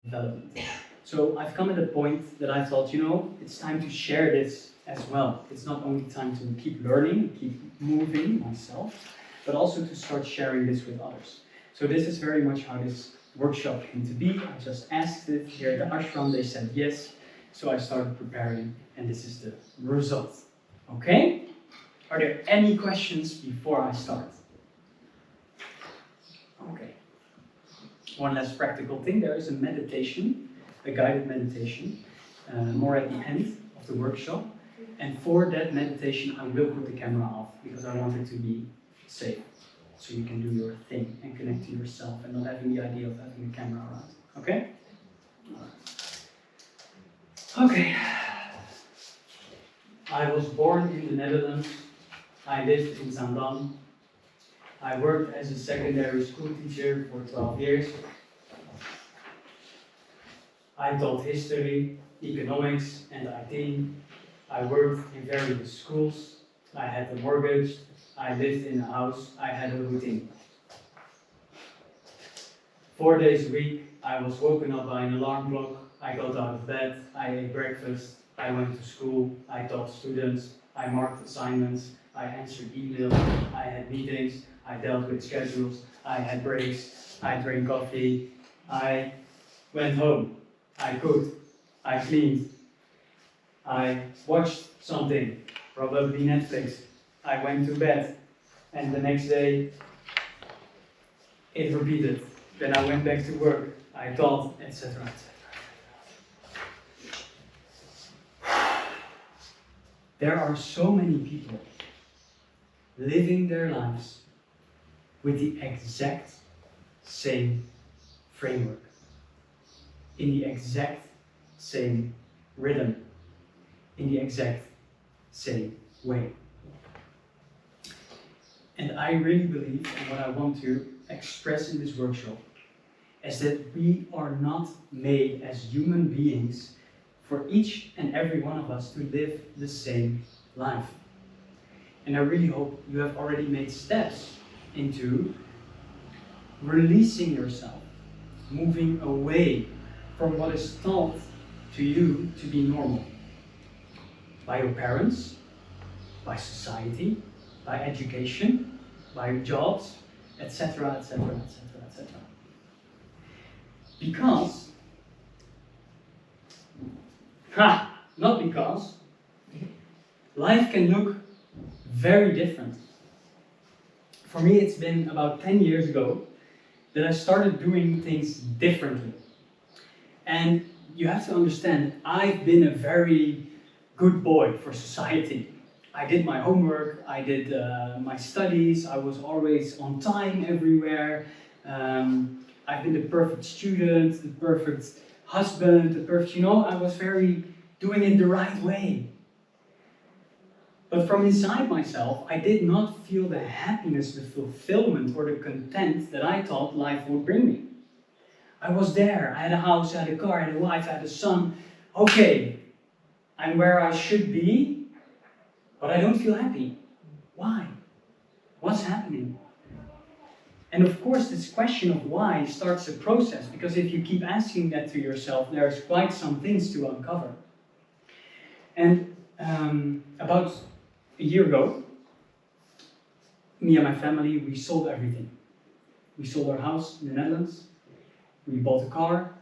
development. So I've come at a point that I thought, it's time to share this as well. It's not only time to keep learning, keep moving myself, but also to start sharing this with others. So this is very much how this workshop came to be. I just asked it here at the ashram, they said yes, so I started preparing, and this is the result. Okay? Are there any questions before I start? Okay. One last practical thing, there is a meditation, a guided meditation, more at the end of the workshop. And for that meditation, I will put the camera off because I want it to be safe. So you can do your thing and connect to yourself and not having the idea of having a camera around. Okay? Okay. I was born in the Netherlands. I lived in Zaandam. I worked as a secondary school teacher for 12 years. I taught history, economics, and IT. I worked in various schools. I had a mortgage. I lived in a house. I had a routine. 4 days a week, I was woken up by an alarm clock. I got out of bed. I ate breakfast. I went to school. I taught students. I marked assignments. I answered emails. I had meetings. I dealt with schedules. I had breaks. I drank coffee. I went home. I cooked. I cleaned. I watched something, probably Netflix. I went to bed, and the next day it repeated. Then I went back to work. I taught, etc., etc. There are so many people living their lives with the exact same framework, in the exact same rhythm, in the exact same way. And I really believe, and what I want to express in this workshop, is that we are not made as human beings for each and every one of us to live the same life. And I really hope you have already made steps into releasing yourself, moving away from what is taught to you to be normal. By your parents, by society, by education, by jobs, etc., etc., etc., etc. Because, not because, life can look very different. For me, it's been about 10 years ago that I started doing things differently. And you have to understand, I've been a very good boy for society. I did my homework, I did my studies, I was always on time everywhere. I've been the perfect student, the perfect husband, the perfect, I was very doing it the right way. But from inside myself, I did not feel the happiness, the fulfillment, or the content that I thought life would bring me. I was there, I had a house, I had a car, I had a wife, I had a son. Okay, I'm where I should be, but I don't feel happy. Why? What's happening? And of course, this question of why starts a process, because if you keep asking that to yourself, there's quite some things to uncover. And about a year ago, me and my family, we sold everything. We sold our house in the Netherlands. We bought a car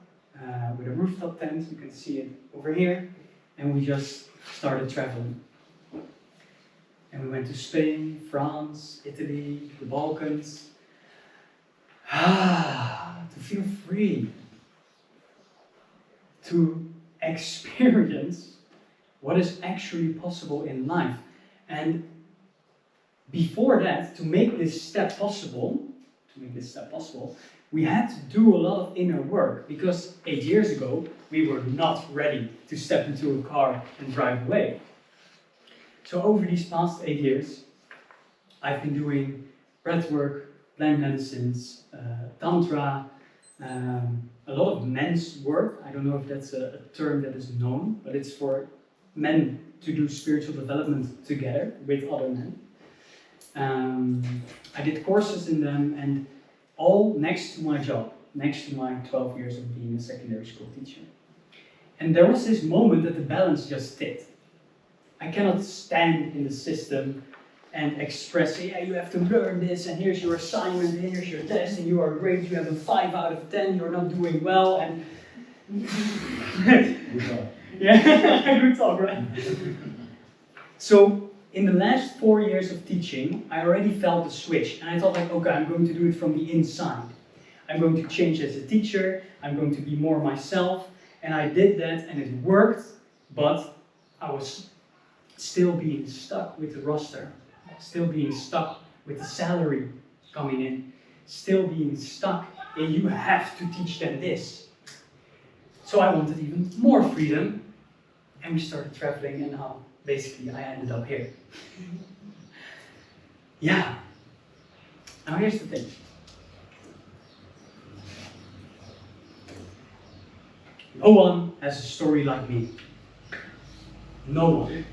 with a rooftop tent, you can see it over here, and we just started traveling. And we went to Spain, France, Italy, the Balkans. To feel free. To experience what is actually possible in life. And before that, to make this step possible, we had to do a lot of inner work, because 8 years ago, we were not ready to step into a car and drive away. So over these past 8 years, I've been doing breathwork, plant medicines, tantra, a lot of men's work. I don't know if that's a term that is known, but it's for men to do spiritual development together with other men. I did courses in them, and all next to my job. next to my 12 years of being a secondary school teacher. And there was this moment that the balance just tipped. I cannot stand in the system and express, yeah, you have to learn this, and here's your assignment, and here's your test, and you are great, you have a 5 out of 10, you're not doing well, and... Good talk. Yeah, good talk, right? So, in the last 4 years of teaching, I already felt the switch, and I thought like, okay, I'm going to do it from the inside. I'm going to change as a teacher, I'm going to be more myself, and I did that, and it worked, but I was still being stuck with the roster, still being stuck with the salary coming in, still being stuck in you have to teach them this. So I wanted even more freedom, and we started traveling, and now basically I ended up here. Yeah. Now here's the thing. No one has a story like me. No one.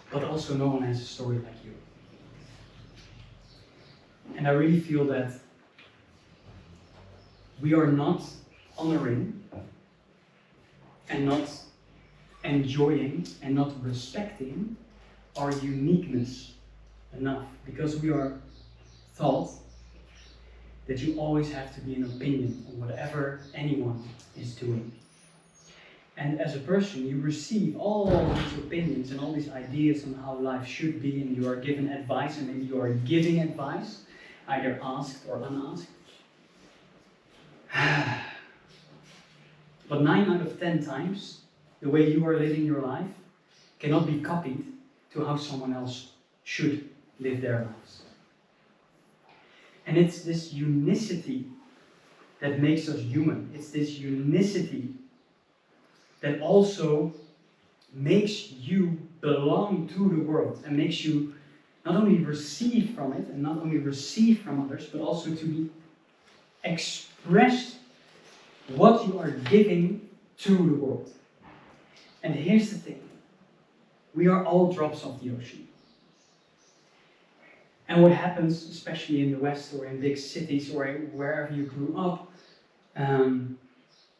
But also no one has a story like you. And I really feel that we are not honoring and not enjoying and not respecting our uniqueness enough, because we are taught that you always have to be an opinion on whatever anyone is doing. And as a person, you receive all these opinions and all these ideas on how life should be, and you are given advice, and maybe you are giving advice, either asked or unasked. But 9 out of 10 times, the way you are living your life cannot be copied to how someone else should live their lives. And it's this unicity that makes us human. It's this unicity that also makes you belong to the world and makes you not only receive from it and not only receive from others, but also to be expressed what you are giving to the world. And here's the thing. We are all drops of the ocean. And what happens, especially in the West or in big cities or wherever you grew up,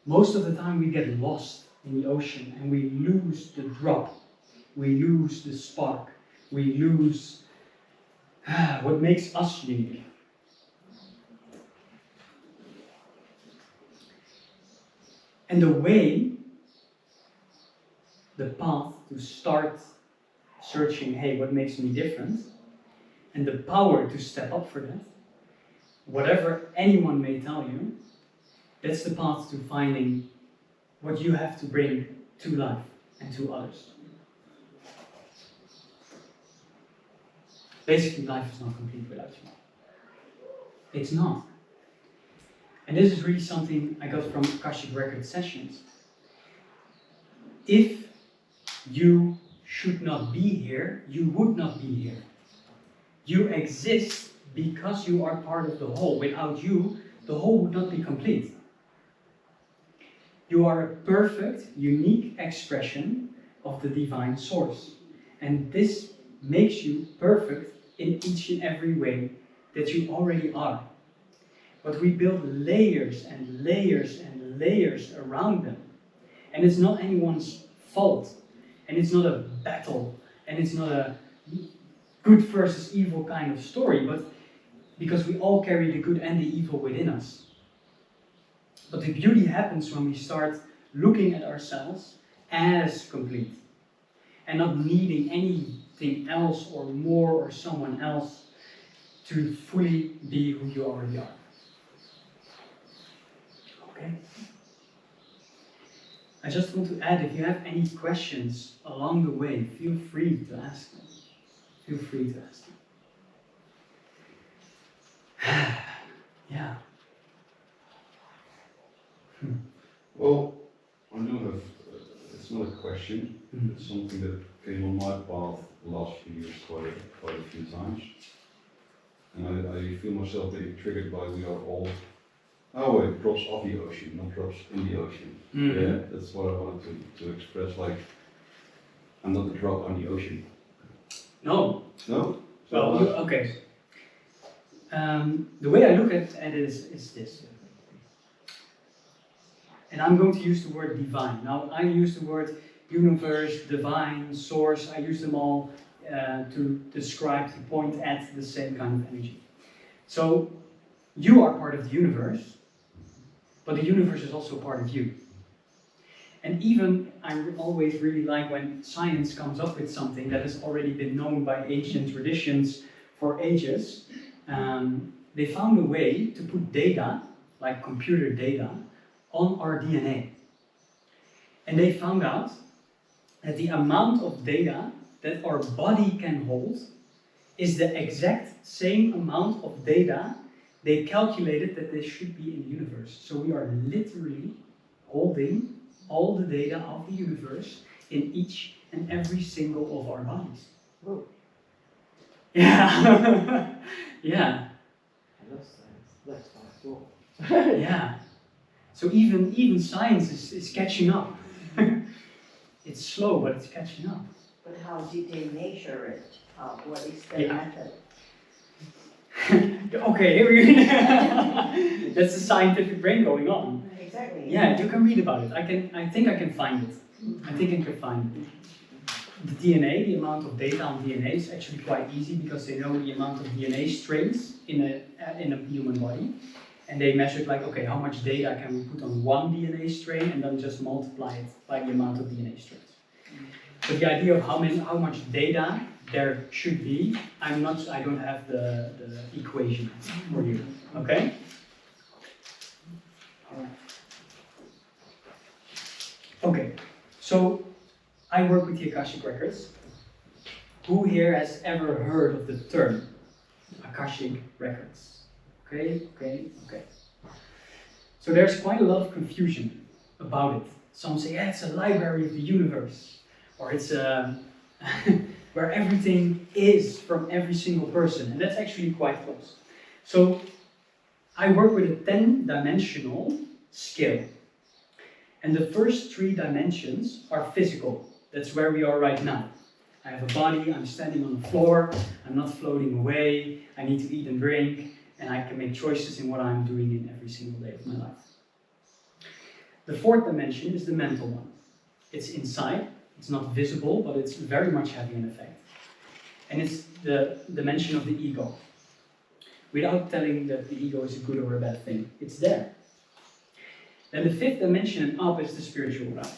most of the time we get lost in the ocean and we lose the drop. We lose the spark. We lose what makes us unique. And the way, the path to start searching, hey, what makes me different? And the power to step up for that, whatever anyone may tell you, that's the path to finding what you have to bring to life and to others. Basically, life is not complete without you. It's not. And this is really something I got from Akashic Records sessions. If you should not be here, you would not be here. You exist because you are part of the whole. Without you, the whole would not be complete. You are a perfect, unique expression of the divine source. And this makes you perfect in each and every way that you already are. But we build layers and layers and layers around them. And it's not anyone's fault. And it's not a battle. And it's not a good versus evil kind of story. But because we all carry the good and the evil within us. But the beauty happens when we start looking at ourselves as complete. And not needing anything else or more or someone else to fully be who you already are. Okay? I just want to add, if you have any questions along the way, feel free to ask them. Feel free to ask them. Yeah. Well, I do have, it's not a question, it's something that came on my path the last few years quite a few times. And I feel myself being triggered by we are all, drops of the ocean, not drops in the ocean. Mm-hmm. Yeah, that's what I wanted to express, like, I'm not a drop on the ocean. No. No? Well, okay. The way I look at it is this. And I'm going to use the word divine. Now, I use the word universe, divine, source. I use them all to describe, to point at the same kind of energy. So, you are part of the universe, but the universe is also part of you. And even, I always really like when science comes up with something that has already been known by ancient traditions for ages. They found a way to put data, like computer data, on our DNA. And they found out that the amount of data that our body can hold is the exact same amount of data they calculated that they should be in the universe. So we are literally holding all the data of the universe in each and every single of our bodies. Whoa. Yeah. Yeah. I love science. That's fast. Yeah. So even science is catching up. It's slow, but it's catching up. But how did they measure it? What is the Yeah. method? Okay, here we go. That's the scientific brain going on. Exactly. Yeah, you can read about it. I think I can find it. I think I can find it. The DNA, the amount of data on DNA is actually quite easy because they know the amount of DNA strains in a human body. And they measured like, okay, how much data can we put on one DNA strain and then just multiply it by the amount of DNA strains. But the idea of how much data there should be, I don't have the equation for you, okay? Okay, so I work with the Akashic Records. Who here has ever heard of the term Akashic Records? Okay. So there's quite a lot of confusion about it. Some say, yeah, it's a library of the universe, or it's where everything is from every single person, and that's actually quite close. So I work with a 10-dimensional scale, and the first 3 dimensions are physical. That's where we are right now. I have a body, I'm standing on the floor, I'm not floating away, I need to eat and drink, and I can make choices in what I'm doing in every single day of my life. The 4th dimension is the mental one. It's inside, it's not visible, but it's very much having an effect. And it's the dimension of the ego. Without telling that the ego is a good or a bad thing, it's there. Then the 5th dimension and up is the spiritual realm.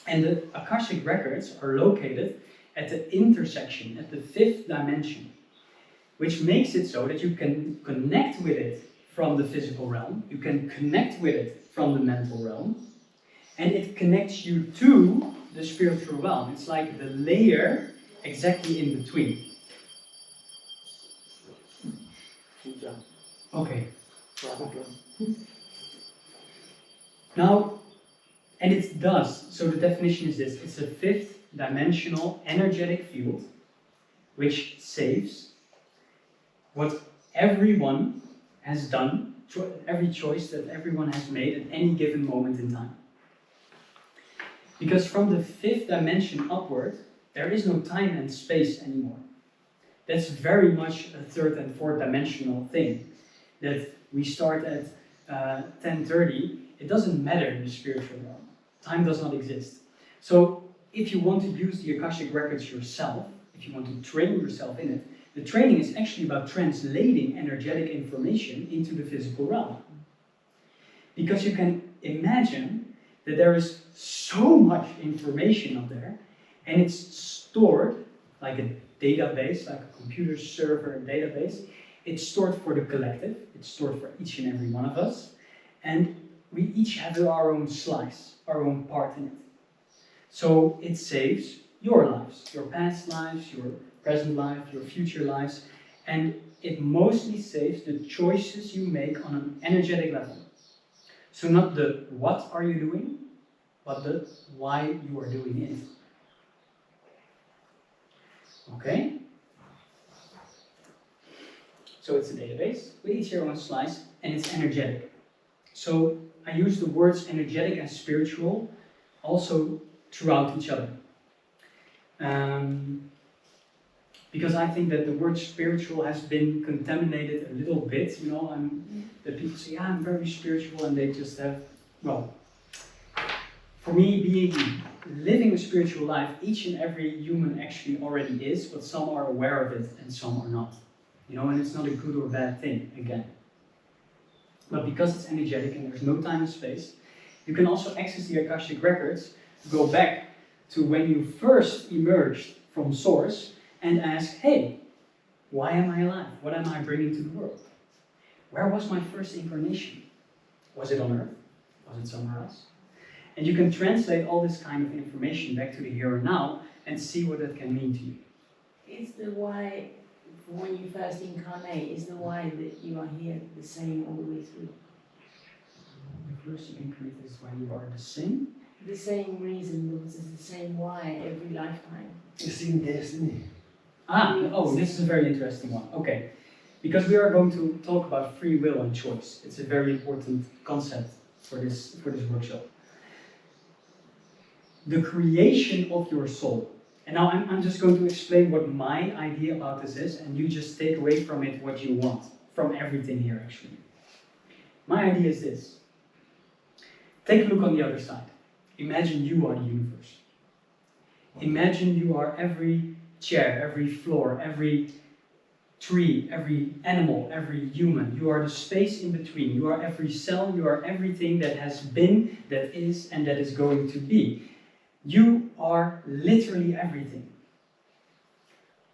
And the Akashic Records are located at the intersection, at the 5th dimension, which makes it so that you can connect with it from the physical realm, you can connect with it from the mental realm, and it connects you to the spiritual realm. It's like the layer exactly in between. Okay. Now, and it does, so the definition is this, it's a 5th dimensional energetic field which saves what everyone has done, every choice that everyone has made at any given moment in time. Because from the 5th dimension upward, there is no time and space anymore. That's very much a 3rd and 4th dimensional thing. That we start at 10:30, it doesn't matter in the spiritual realm. Time does not exist. So if you want to use the Akashic Records yourself, if you want to train yourself in it, the training is actually about translating energetic information into the physical realm. Because you can imagine that there is so much information up there, and it's stored like a database, like a computer server database. It's stored for the collective, it's stored for each and every one of us, and we each have our own slice, our own part in it. So it saves your lives, your past lives, your present life, your future lives, and it mostly saves the choices you make on an energetic level. So not the what are you doing, but the why you are doing it. Okay? So it's a database, we each share one slice, and it's energetic. So I use the words energetic and spiritual also throughout each other. Because I think that the word spiritual has been contaminated a little bit, that people say, yeah, I'm very spiritual, and they just have, well, for me, living a spiritual life, each and every human actually already is, but some are aware of it and some are not. And it's not a good or bad thing, again. But because it's energetic and there's no time and space, you can also access the Akashic Records, go back to when you first emerged from Source and ask, hey, why am I alive? What am I bringing to the world? Where was my first incarnation? Was it on Earth? Was it somewhere else? And you can translate all this kind of information back to the here and now and see what that can mean to you. Is the why, when you first incarnate, is the why that you are here the same all the way through? The first you incarnate is why you are the same. The same reason, because it's the same why every lifetime. The same destiny. This is a very interesting one. Okay, because we are going to talk about free will and choice. It's a very important concept for this workshop. The creation of your soul. And now I'm just going to explain what my idea about this is, and you just take away from it what you want, from everything here actually. My idea is this. Take a look on the other side. Imagine you are the universe. Imagine you are every chair, every floor, every tree, every animal, every human. You are the space in between. You are every cell. You are everything that has been, that is, and that is going to be. You are literally everything.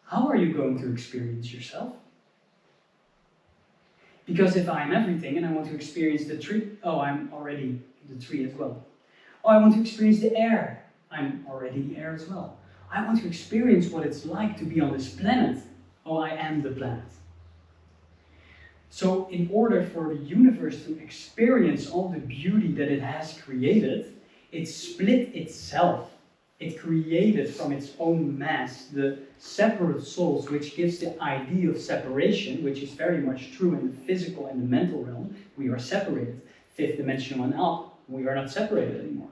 How are you going to experience yourself? Because if I'm everything and I want to experience the tree, I'm already the tree as well. I want to experience the air. I'm already the air as well. I want to experience what it's like to be on this planet. I am the planet. So in order for the universe to experience all the beauty that it has created, it split itself. It created from its own mass the separate souls, which gives the idea of separation, which is very much true in the physical and the mental realm. We are separated. Fifth dimensional and up, we are not separated anymore.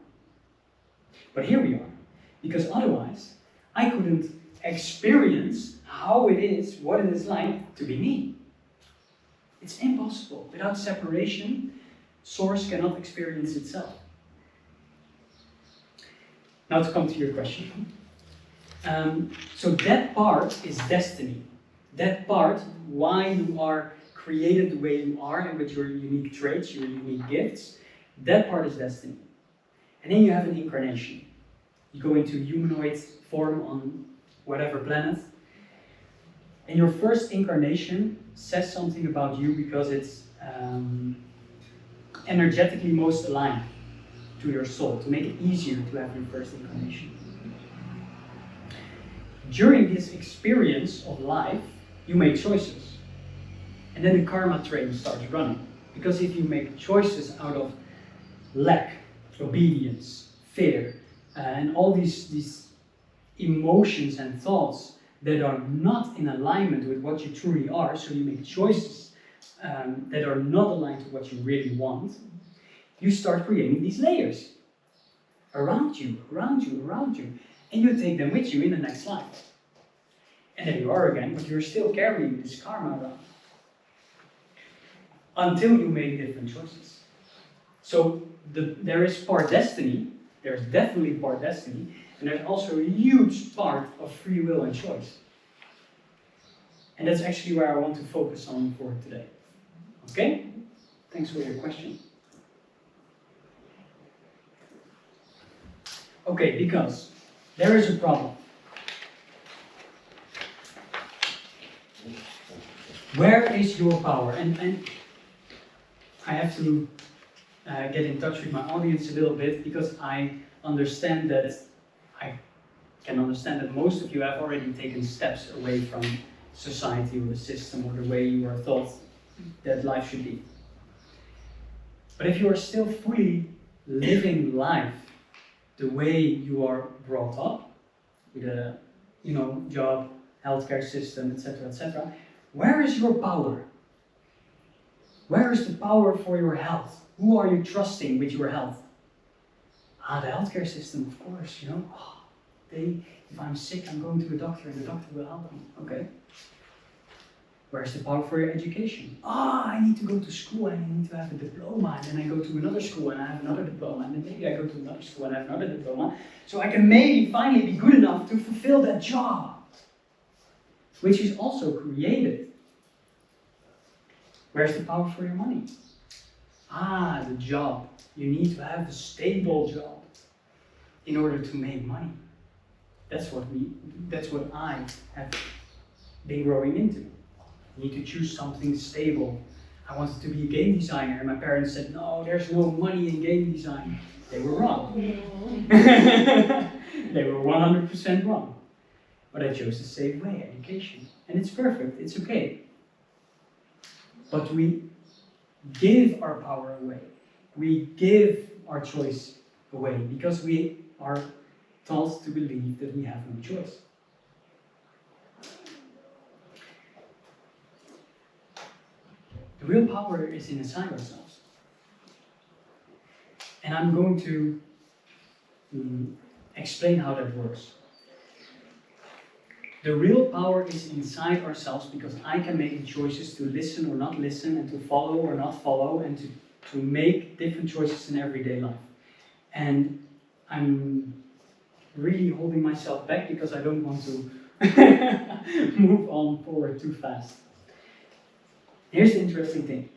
But here we are, because otherwise I couldn't experience how it is, what it is like to be me. It's impossible. Without separation, Source cannot experience itself. Now to come to your question. So that part is destiny. That part, why you are created the way you are and with your unique traits, your unique gifts, that part is destiny. And then you have an incarnation. You go into humanoid form on whatever planet. And your first incarnation says something about you because it's energetically most aligned to your soul, to make it easier to have your first incarnation. During this experience of life, you make choices. And then the karma train starts running. Because if you make choices out of lack, obedience, fear, and all these emotions and thoughts that are not in alignment with what you truly are, so you make choices that are not aligned to what you really want, you start creating these layers around you, and you take them with you in the next life. And there you are again, but you're still carrying this karma around. Until you make different choices. So there is part destiny, there's definitely part destiny, and there's also a huge part of free will and choice. And that's actually where I want to focus on for today. Okay? Thanks for your question. Okay, because there is a problem. Where is your power? And I have to get in touch with my audience a little bit because I understand that most of you have already taken steps away from society or the system or the way you are thought that life should be. But if you are still fully living life the way you are brought up, with a job, healthcare system, etc., where is your power? Where is the power for your health? Who are you trusting with your health? The healthcare system, of course, If I'm sick, I'm going to a doctor and the doctor will help me. Okay. Where's the power for your education? I need to go to school and I need to have a diploma, and then I go to another school and I have another diploma, and then maybe I go to another school and I have another diploma, so I can maybe finally be good enough to fulfill that job, which is also created. Where's the power for your money? The job. You need to have a stable job in order to make money. That's what I have been growing into. You need to choose something stable. I wanted to be a game designer, and my parents said, no, there's no money in game design. They were wrong. They were 100% wrong. But I chose the safe way, education. And it's perfect, it's okay. But we give our power away. We give our choice away because we are taught to believe that we have no choice. The real power is inside ourselves. And I'm going to explain how that works. The real power is inside ourselves because I can make the choices to listen or not listen, and to follow or not follow, and to make different choices in everyday life. And I'm really holding myself back because I don't want to move on forward too fast. Here's the interesting thing.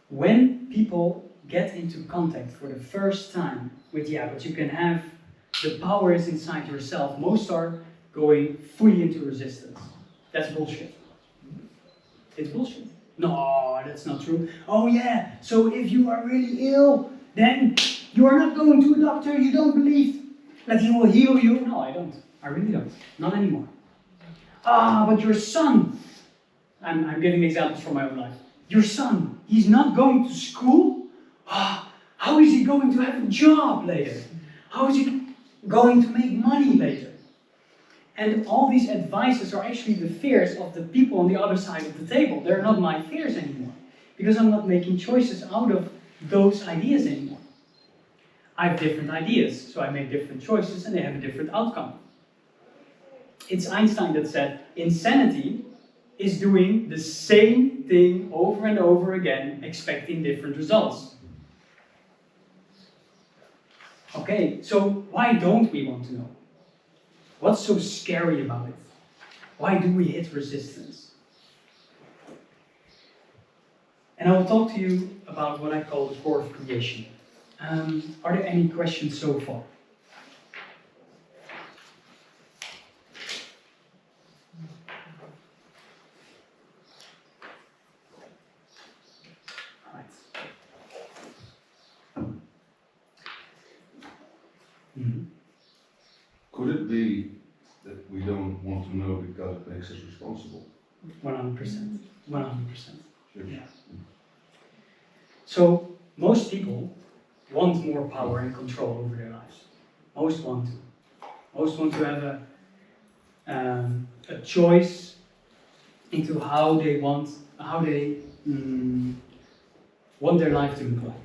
When people get into contact for the first time with, but you can have, the power is inside yourself, most are going fully into resistance. That's bullshit. It's bullshit. No, that's not true. Oh yeah, so if you are really ill, then you are not going to a doctor, you don't believe that he will heal you. No, I don't. I really don't. Not anymore. But your son, I'm giving examples from my own life. Your son, he's not going to school? How is he going to have a job later? How is he going to make money later? And all these advices are actually the fears of the people on the other side of the table. They're not my fears anymore, because I'm not making choices out of those ideas anymore. I have different ideas, so I make different choices and they have a different outcome. It's Einstein that said, insanity is doing the same thing over and over again, expecting different results. Okay, so why don't we want to know? What's so scary about it? Why do we hit resistance? And I will talk to you about what I call the core of creation. Are there any questions so far? Could it be that we don't want to know because it makes us responsible? 100%. 100%. Sure. Yeah. So, most people want more power and control over their lives. Most want to. Most want to have a choice into how they want their life to look like.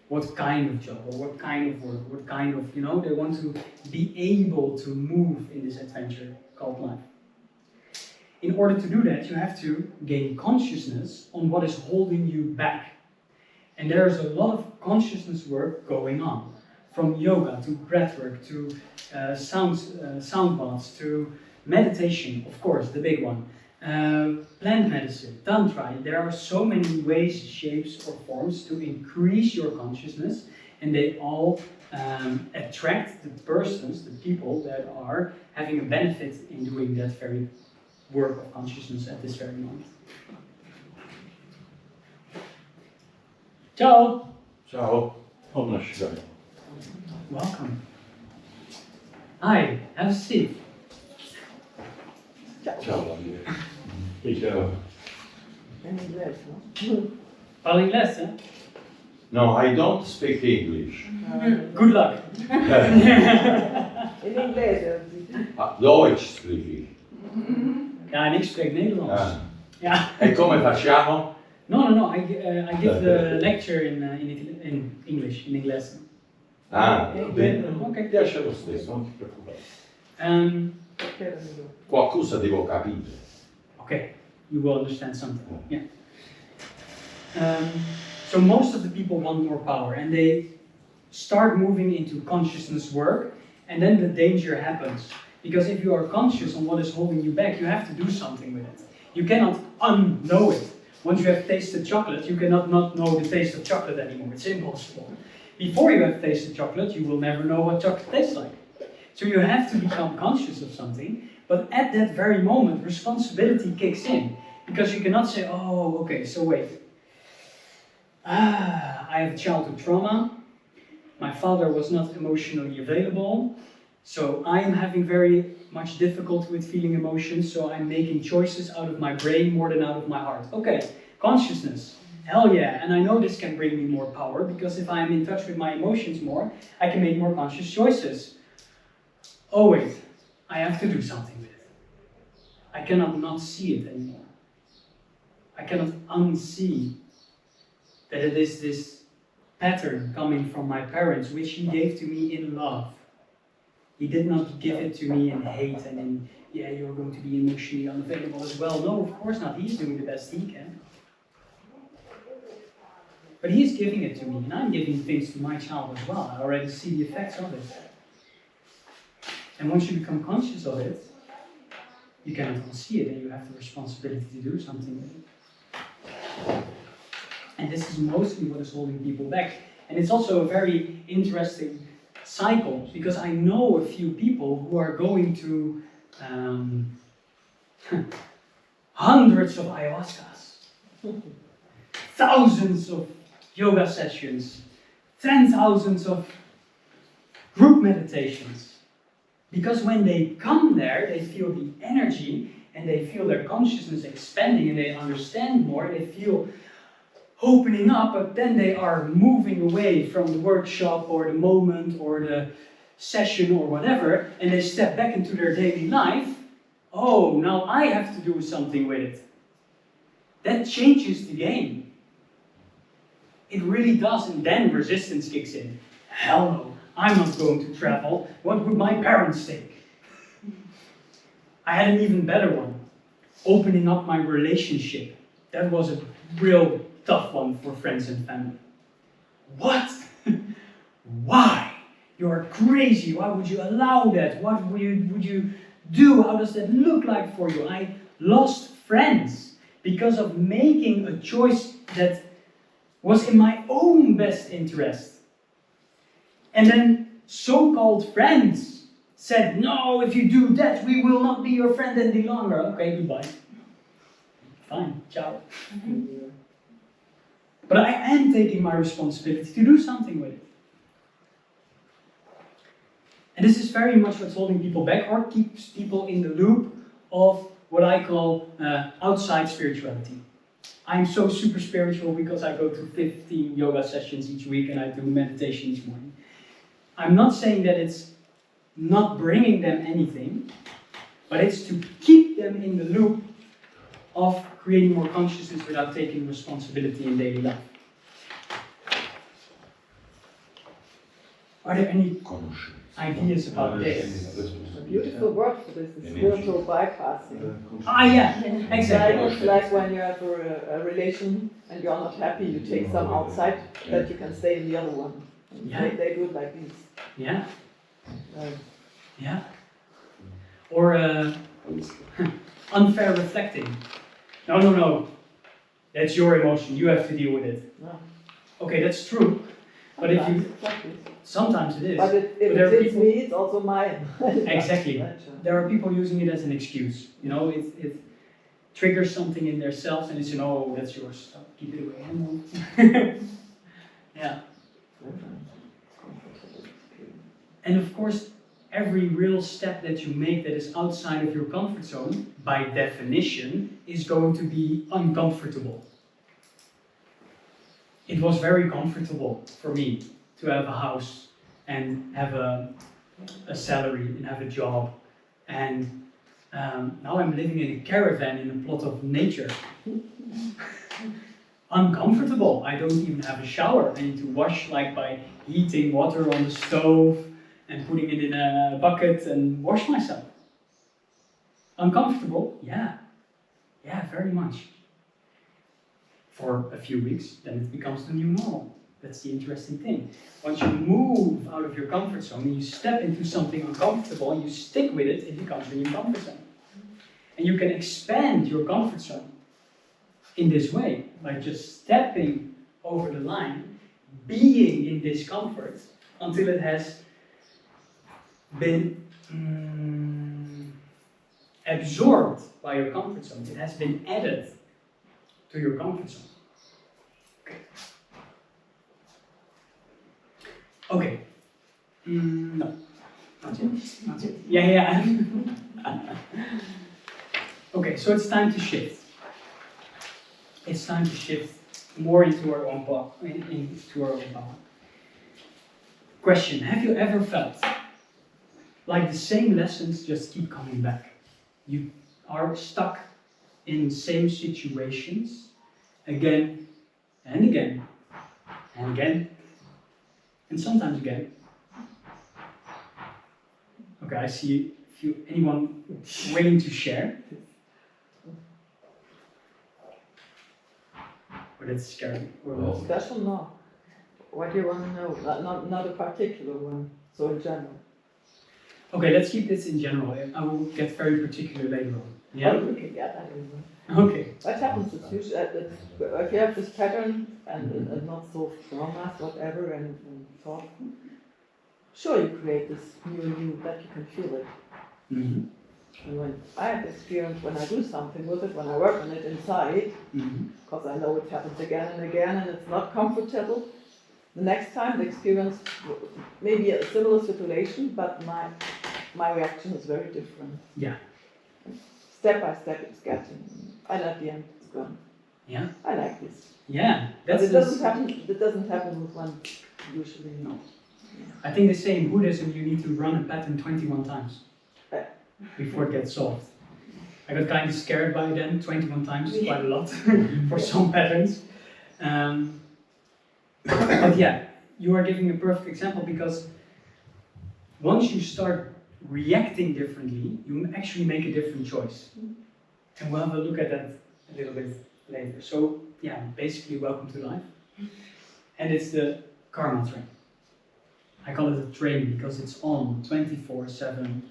What kind of job, or what kind of work, what kind of, they want to be able to move in this adventure called life. In order to do that, you have to gain consciousness on what is holding you back. And there's a lot of consciousness work going on, from yoga to breathwork to sound baths to meditation, of course, the big one. Plant medicine, tantra. There are so many ways, shapes, or forms to increase your consciousness, and they all attract the persons, the people that are having a benefit in doing that very work of consciousness at this very moment. Ciao! Ciao, come stai? Welcome. Hi, have a seat. Ciao, ciao. In inglese, no? Parla inglese? No, I don't speak English. Good luck. In inglese. Deutsch spreek ik. Ja, en ik spreek Nederlands. Ja. E come facciamo? No, I give the lecture in English, in inglese. Ah, bene. Ok. Piace lo stesso, non ti preoccupare. Perché non lo- Qualcosa devo capire. Okay, you will understand something. Yeah. So most of the people want more power, and they start moving into consciousness work, and then the danger happens. Because if you are conscious on what is holding you back, you have to do something with it. You cannot unknow it. Once you have tasted chocolate, you cannot not know the taste of chocolate anymore. It's impossible. Before you have tasted chocolate, you will never know what chocolate tastes like. So you have to become conscious of something, but at that very moment, responsibility kicks in. Because you cannot say, oh, okay, so wait. I have childhood trauma. My father was not emotionally available. So I'm having very much difficulty with feeling emotions, so I'm making choices out of my brain more than out of my heart. Okay, consciousness. Hell yeah, and I know this can bring me more power, because if I'm in touch with my emotions more, I can make more conscious choices. Oh wait, I have to do something with it. I cannot not see it anymore. I cannot unsee that it is this pattern coming from my parents, which he gave to me in love. He did not give it to me in hate and in, yeah, you're going to be emotionally unavailable as well. No, of course not. He's doing the best he can. But he's giving it to me, and I'm giving things to my child as well. I already see the effects of it. And once you become conscious of it, you cannot unsee it, and you have the responsibility to do something with it. And this is mostly what is holding people back. And it's also a very interesting cycle, because I know a few people who are going to hundreds of ayahuascas, thousands of yoga sessions, 10,000s of group meditations. Because when they come there, they feel the energy and they feel their consciousness expanding and they understand more, they feel opening up, but then they are moving away from the workshop or the moment or the session or whatever, and they step back into their daily life. Oh, now I have to do something with it. That changes the game. It really does, and then resistance kicks in. Hell no, I'm not going to travel. What would my parents think? I had an even better one. Opening up my relationship. That was a real tough one for friends and family. What? Why? You're crazy. Why would you allow that? What would you do? How does that look like for you? I lost friends because of making a choice that was in my own best interest. And then so-called friends said, no, if you do that, we will not be your friend any longer. Okay, goodbye. Fine, ciao. But I am taking my responsibility to do something with it. And this is very much what's holding people back or keeps people in the loop of what I call outside spirituality. I'm so super spiritual because I go to 15 yoga sessions each week and I do meditation each morning. I'm not saying that it's not bringing them anything, but it's to keep them in the loop of creating more consciousness without taking responsibility in daily life. Are there any ideas about this? A beautiful word for this is spiritual bypassing. Ah, yeah, Like, exactly. it's like when you have a relation and you're not happy, you take some outside that you can stay in the other one. And Yeah. they do it like this. Yeah, Like, yeah. Or unfair reflecting. No. That's your emotion. You have to deal with it. no. Okay, that's true. But if you, Sometimes it's like this. sometimes it is. But if there are it hits people- me, it's also mine. Exactly. Right, There are people using it as an excuse. You know, it triggers something in themselves and they say, "Oh, that's yours. So keep it away." Yeah. And of course, every real step that you make that is outside of your comfort zone, by definition, is going to be uncomfortable. It was very comfortable for me to have a house and have a salary and have a job. And now I'm living in a caravan in a plot of nature. uncomfortable. I don't even have a shower. I need to wash like by heating water on the stove and putting it in a bucket and wash myself. Uncomfortable? Yeah. Yeah, very much. For a few weeks, then it becomes the new normal. That's the interesting thing. Once you move out of your comfort zone and you step into something uncomfortable and you stick with it, it becomes a new comfort zone. And you can expand your comfort zone in this way, by just stepping over the line, being in discomfort until it has been absorbed by your comfort zone. It has been added to your comfort zone. Okay. No. Not yet. Not yet. Yeah. Okay, so it's time to shift. It's time to shift more into our own power. Question: have you ever felt like the same lessons just keep coming back? You are stuck in same situations again and again and again and sometimes again. Okay, I see anyone willing to share? Or that's scary. Or Well, Special? No. What do you want to know? Not a particular one, so in general. okay, let's keep this in general. I will get very particular later on. Yeah? Oh, you can get that in. Okay. What happens is usually, if you have this pattern and not so traumas, whatever, and thought, sure you create this new you that you can feel it. Mm-hmm. And when I have experience, when I do something with it, when I work on it inside, Mm-hmm. because I know it happens again and again and it's not comfortable, the next time the experience may be a similar situation, but my reaction is very different. Yeah. Step by step it's getting, and at the end it's gone. Yeah. I like this. Yeah. But That's it doesn't happen with one usually. No. I think they say in Buddhism you need to run a pattern 21 times before it gets solved. I got kind of scared by then. 21 times is quite a lot for some patterns. But yeah, you are giving a perfect example, because once you start reacting differently, you actually make a different choice. And we'll have a look at that a little bit later. So yeah, basically welcome to life. And it's the karma train. I call it a train because it's on 24/7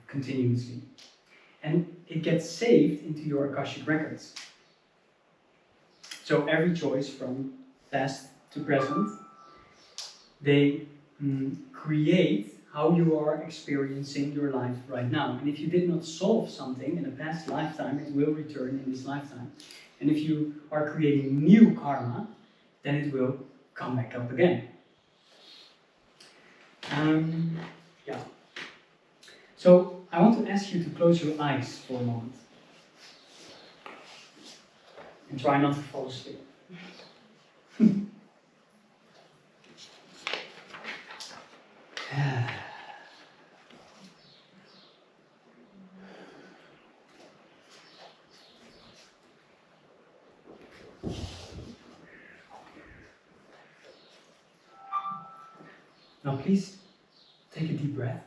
continuously. And it gets saved into your Akashic Records. So every choice from past to present, they create how you are experiencing your life right now. And if you did not solve something in a past lifetime, it will return in this lifetime. And if you are creating new karma, then it will come back up again. Yeah. So I want to ask you to close your eyes for a moment. And try not to fall asleep. Now please take a deep breath.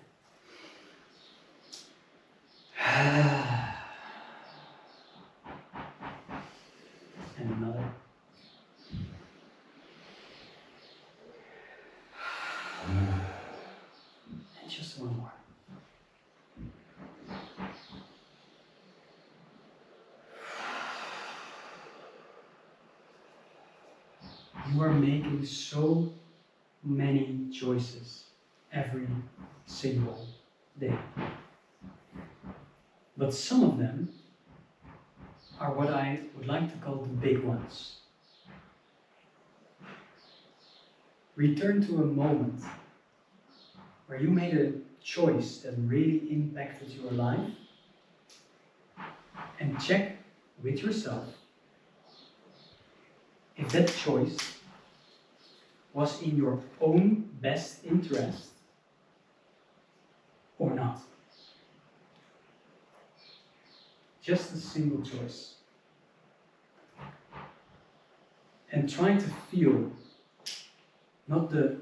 And another. And just one more. You are making so many choices every single day. But some of them are what I would like to call the big ones. Return to a moment where you made a choice that really impacted your life, and check with yourself if that choice was in your own best interest or not. Just a single choice. and try to feel not the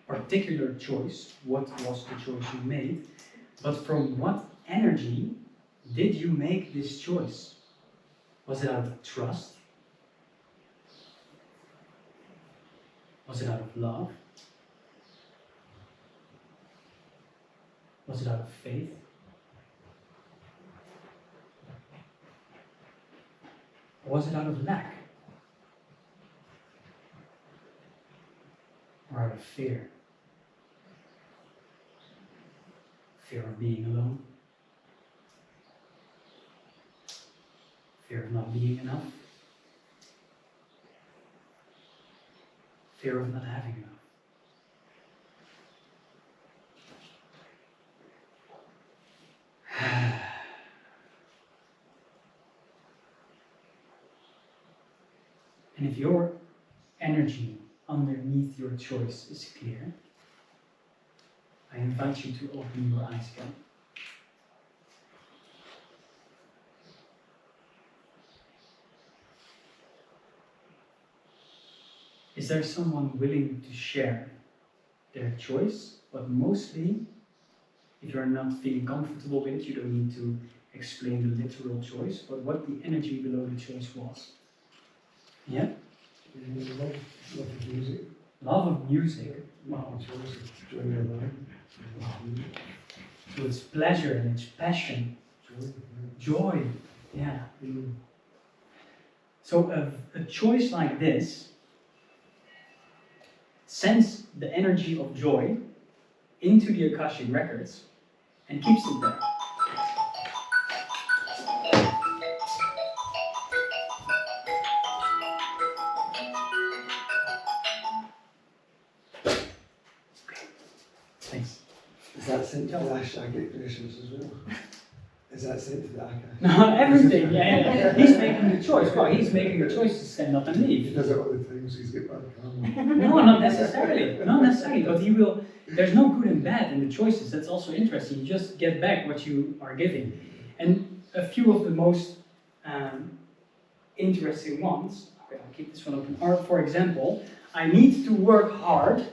particular choice, what was the choice you made, but from what energy did you make this choice? Was it out of trust? Was it out of love? Was it out of faith? Or was it out of lack? Or out of fear? Fear of being alone? Fear of not being enough? Fear of not having enough? And if your energy underneath your choice is clear, I invite you to open your eyes again. Is there someone willing to share their choice? But mostly, if you're not feeling comfortable with it, you don't need to explain the literal choice, but what the energy below the choice was. Yeah? Love of music. Love of music. Wow. Enjoying your life. So it's pleasure and it's passion. Joy. Yeah. So a choice like this sends the energy of joy into the Akashic Records and keeps it there. Thanks. Is that sent to the Akashic traditions as well? Is that sent to the Akashic? No, everything, yeah. He's making the choice. Well, he's making a choice to stand up and He leave. does it all the time, so he's get back on. No, not necessarily. Not necessarily, but he will. There's no good and bad in the choices. That's also interesting. You just get back what you are giving. And a few of the most interesting ones, okay, I'll keep this one open, are, for example, I need to work hard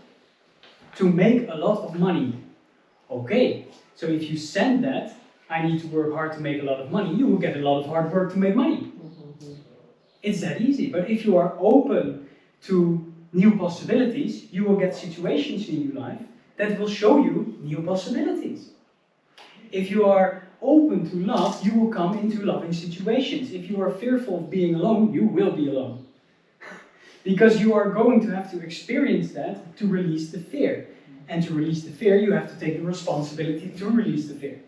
to make a lot of money. Okay, so if you send that, I need to work hard to make a lot of money, you will get a lot of hard work to make money. It's that easy. But if you are open to new possibilities, you will get situations in your life that will show you new possibilities. If you are open to love, you will come into loving situations. If you are fearful of being alone, you will be alone. Because you are going to have to experience that to release the fear. And to release the fear, you have to take the responsibility to release the fear.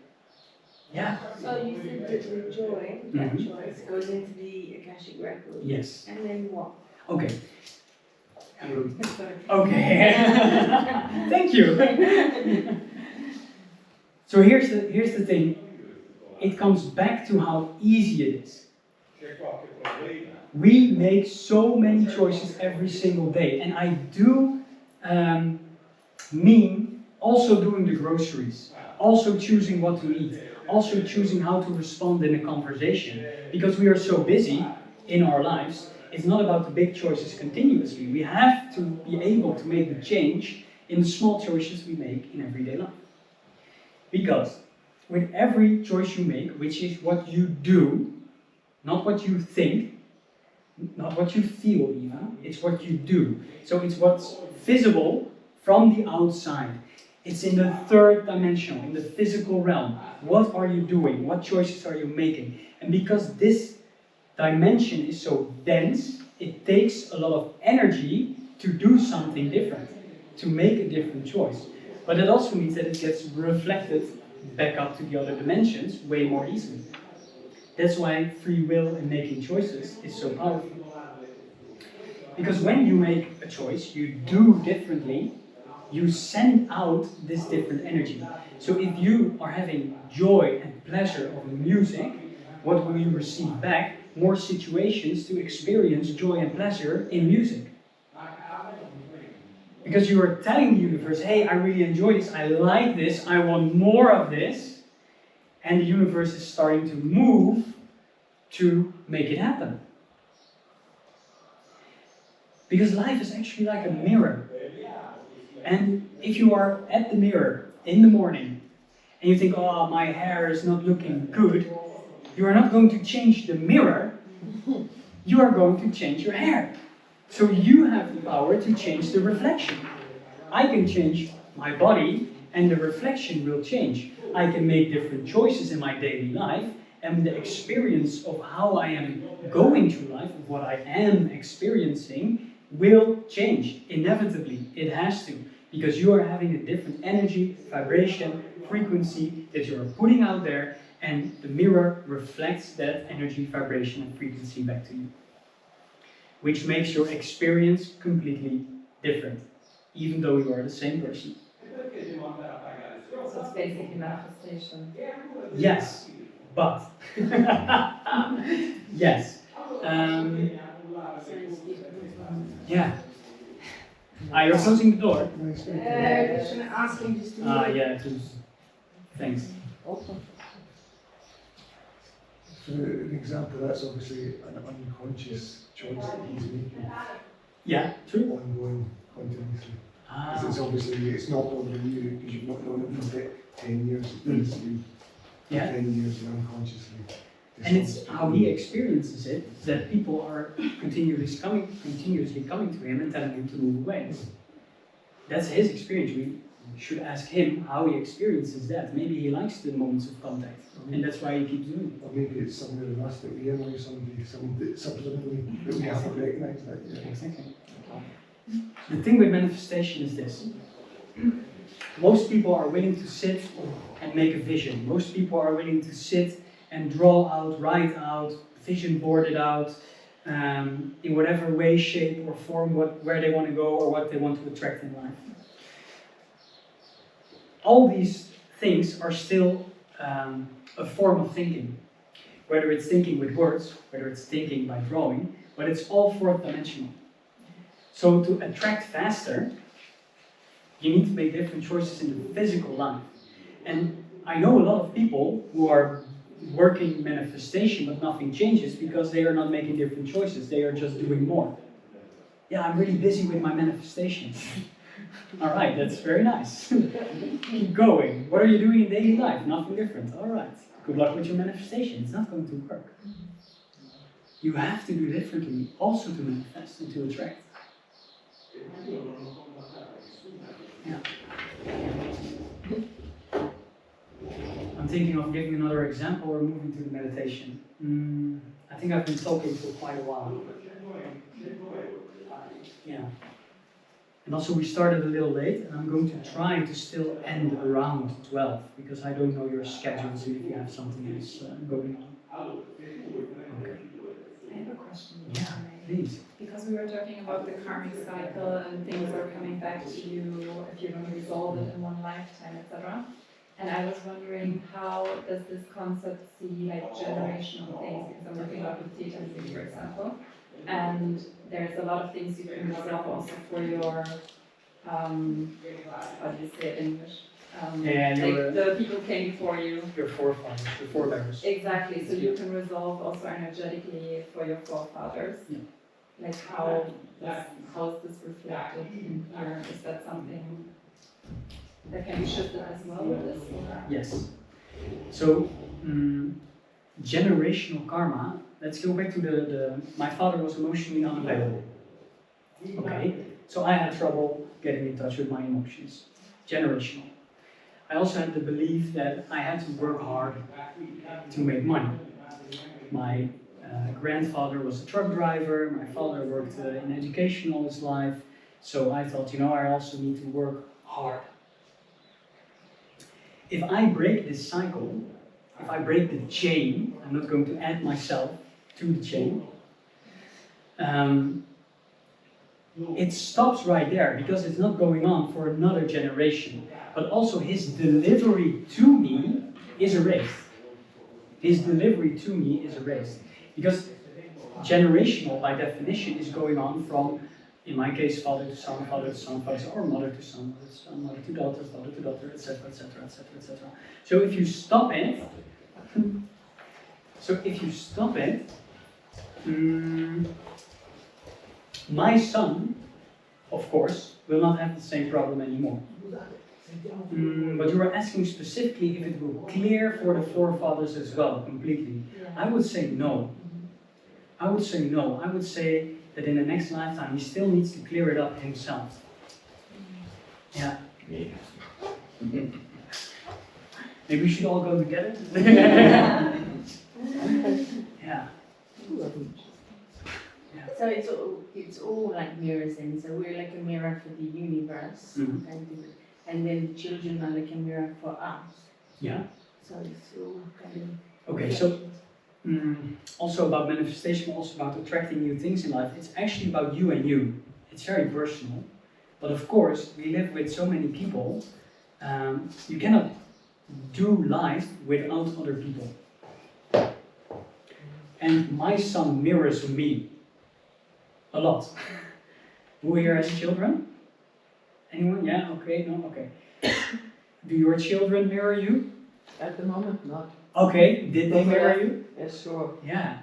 Yeah. So you said that the joy, that choice, goes into the Akashic Records. Yes. And then what? Okay. Sorry. Okay. Thank you. So here's the thing. It comes back to how easy it is. We make so many choices every single day, and I do mean also doing the groceries, also choosing what to eat, also choosing how to respond in a conversation, because we are so busy in our lives. It's not about the big choices continuously. We have to be able to make the change in the small choices we make in everyday life. Because with every choice you make, which is what you do, not what you think, not what you feel even, it's what you do. So it's what's visible from the outside. It's in the third dimension, in the physical realm. What are you doing? What choices are you making? And because this dimension is so dense, it takes a lot of energy to do something different, to make a different choice. But it also means that it gets reflected back up to the other dimensions way more easily. That's why free will and making choices is so powerful. Because when you make a choice, you do differently, you send out this different energy. So if you are having joy and pleasure of music, what will you receive back? More situations to experience joy and pleasure in music. Because you are telling the universe, hey, I really enjoy this, I like this, I want more of this. And the universe is starting to move to make it happen. Because life is actually like a mirror. And if you are at the mirror in the morning and you think, oh, my hair is not looking good, you are not going to change the mirror, you are going to change your hair. So you have the power to change the reflection. I can change my body and the reflection will change. I can make different choices in my daily life and the experience of how I am going through life, of what I am experiencing, will change. Inevitably, it has to. Because you are having a different energy, vibration, frequency that you are putting out there, and the mirror reflects that energy, vibration, and frequency back to you. Which makes your experience completely different, even though you are the same person. So it's basically manifestation. Yes, but yes. Yeah. You're closing the door. Should I ask him just to Yeah, please. Thanks. Also, So an example, that's obviously an unconscious choice that he's making, Yeah, true. ongoing, continuously. Because it's obviously, it's not bothering you, because you've not known him for 10 years, it's you for Yeah. 10 years and unconsciously. And it's how he experiences it that people are continuously coming to him and telling him to move away. That's his experience. We should ask him how he experiences that. Maybe he likes the moments of contact, and that's why he keeps doing Or maybe it's somewhere in us that we annoy somebody, subliminally, that we haven't recognised that it. yet. Exactly. The thing with manifestation is this. Most people are willing to sit and make a vision. Most people are willing to sit and draw out, write out, vision board it out, in whatever way, shape, or form, where they want to go or what they want to attract in life. All these things are still a form of thinking. Whether it's thinking with words, whether it's thinking by drawing, but it's all fourth dimensional. So to attract faster, you need to make different choices in the physical life. And I know a lot of people who are working manifestation but nothing changes because they are not making different choices, they are just doing more. Yeah, I'm really busy with my manifestations. Alright, that's very nice. Keep going. What are you doing in daily life? Nothing different. Alright, good luck with your manifestation. It's not going to work. You have to do differently also to manifest and to attract. Yeah. I'm thinking of giving another example or moving to the meditation. I think I've been talking for quite a while. Yeah. And also we started a little late, and I'm going to try to still end around 12, because I don't know your schedule, so if you have something else going on. Okay. I have a question. Yeah, please. Because we were talking about the karmic cycle and things are coming back to you if you don't resolve it in one lifetime, etc. And I was wondering, how does this concept see like generational things? Because I'm working a lot with Tita, for example, and there's a lot of things you can resolve also for your, how do you say it in English? Like the people came before you. Your forefathers, your forebears. Exactly, so you can resolve also energetically for your forefathers. Yeah. Like how is this reflected in here? Is that something that can be shifted as well with this? Or? Yes. So, generational karma, let's go back to my father was emotionally unavailable. Okay, so I had trouble getting in touch with my emotions. Generational. I also had the belief that I had to work hard to make money. My grandfather was a truck driver, my father worked in education all his life, so I thought, I also need to work hard. If I break this cycle, if I break the chain, I'm not going to add myself to the chain, it stops right there because it's not going on for another generation. But also his delivery to me is erased. His delivery to me is erased. Because generational, by definition, is going on from, in my case, father to son, father to son, father to son, or mother to son, mother to daughter, etc., etc., etc., etc. So if you stop it, My son, of course, will not have the same problem anymore. But you were asking specifically if it will clear for the forefathers as well, completely. I would say no. I would say no. I would say that in the next lifetime he still needs to clear it up himself. Yeah. Maybe we should all go together? Yeah. So it's all like mirrors then. So we're like a mirror for the universe, Mhm. and then the children are like a mirror for us. Yeah. So it's all kind of. Okay, so also about manifestation, also about attracting new things in life. It's actually about you and you. It's very personal. But of course, we live with so many people. You cannot do life without other people. And my son mirrors me a lot. Who here has children? Anyone? Yeah, okay, no, okay. Do your children mirror you? At the moment, not. Okay, did they mirror you? Yes, sure. Yeah.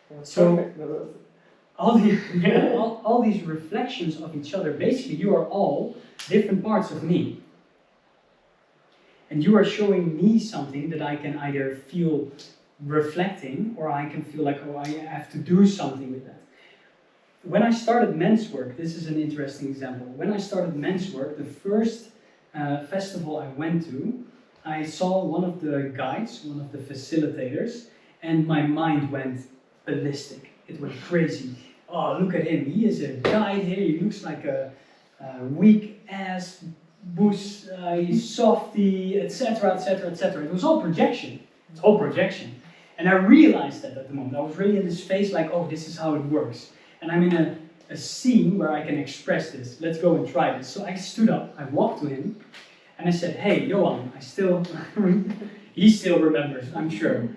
They're So- perfect mirrors. All these reflections of each other, basically you are all different parts of me. And you are showing me something that I can either feel reflecting, or I can feel like, oh, I have to do something with that. When I started men's work, this is an interesting example. When I started men's work, the first festival I went to, I saw one of the guides, one of the facilitators, and my mind went ballistic. It went crazy. Oh, look at him. He is a guide here. He looks like a weak ass, boos, he's softy, etc., etc., etc. It was all projection. It's all projection. And I realized that at the moment. I was really in this phase like, oh, this is how it works. And I'm in a scene where I can express this. Let's go and try this. So I stood up, I walked to him, and I said, hey, Johan, he still remembers, I'm sure.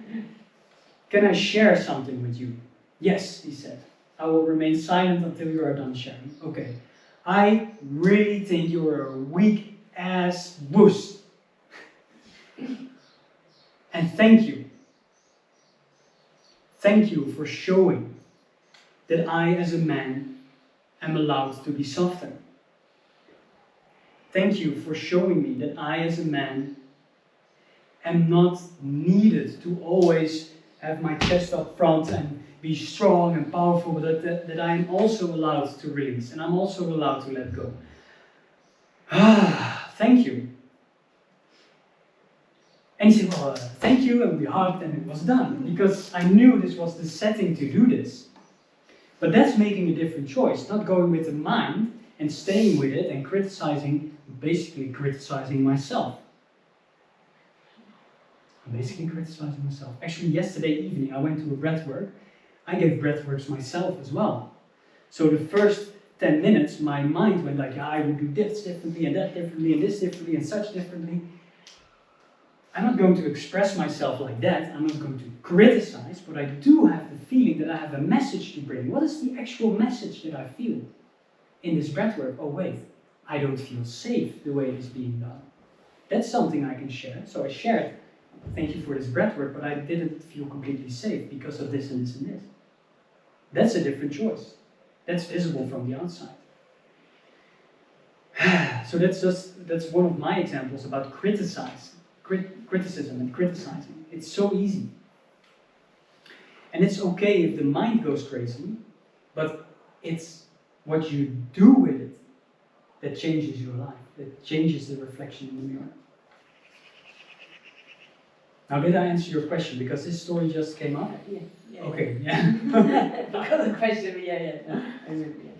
Can I share something with you? Yes, he said. I will remain silent until you are done sharing. Okay. I really think you're a weak ass wuss. And thank you. Thank you for showing that I, as a man, am allowed to be softer. Thank you for showing me that I, as a man, am not needed to always have my chest up front and be strong and powerful, but that I am also allowed to release, and I'm also allowed to let go. Thank you. And he said, well, thank you, and we hugged, and it was done, because I knew this was the setting to do this. But that's making a different choice, not going with the mind and staying with it and criticizing, basically criticizing myself. I'm basically criticizing myself. Actually, yesterday evening, I went to a breathwork. I gave breathworks myself as well. So the first 10 minutes, my mind went like, yeah, I would do this differently, and that differently, and this differently, and such differently. I'm not going to express myself like that. I'm not going to criticize, but I do have the feeling that I have a message to bring. What is the actual message that I feel in this breathwork? Oh wait, I don't feel safe the way it is being done. That's something I can share. So I shared, thank you for this breathwork, but I didn't feel completely safe because of this and this and this. That's a different choice. That's visible from the outside. So that's one of my examples about criticism and criticizing. It's so easy. And it's okay if the mind goes crazy, but it's what you do with it that changes your life, that changes the reflection in the mirror. Now, did I answer your question? Because this story just came up? Yeah. Okay, yeah. Because the question, yeah. I remember, yeah.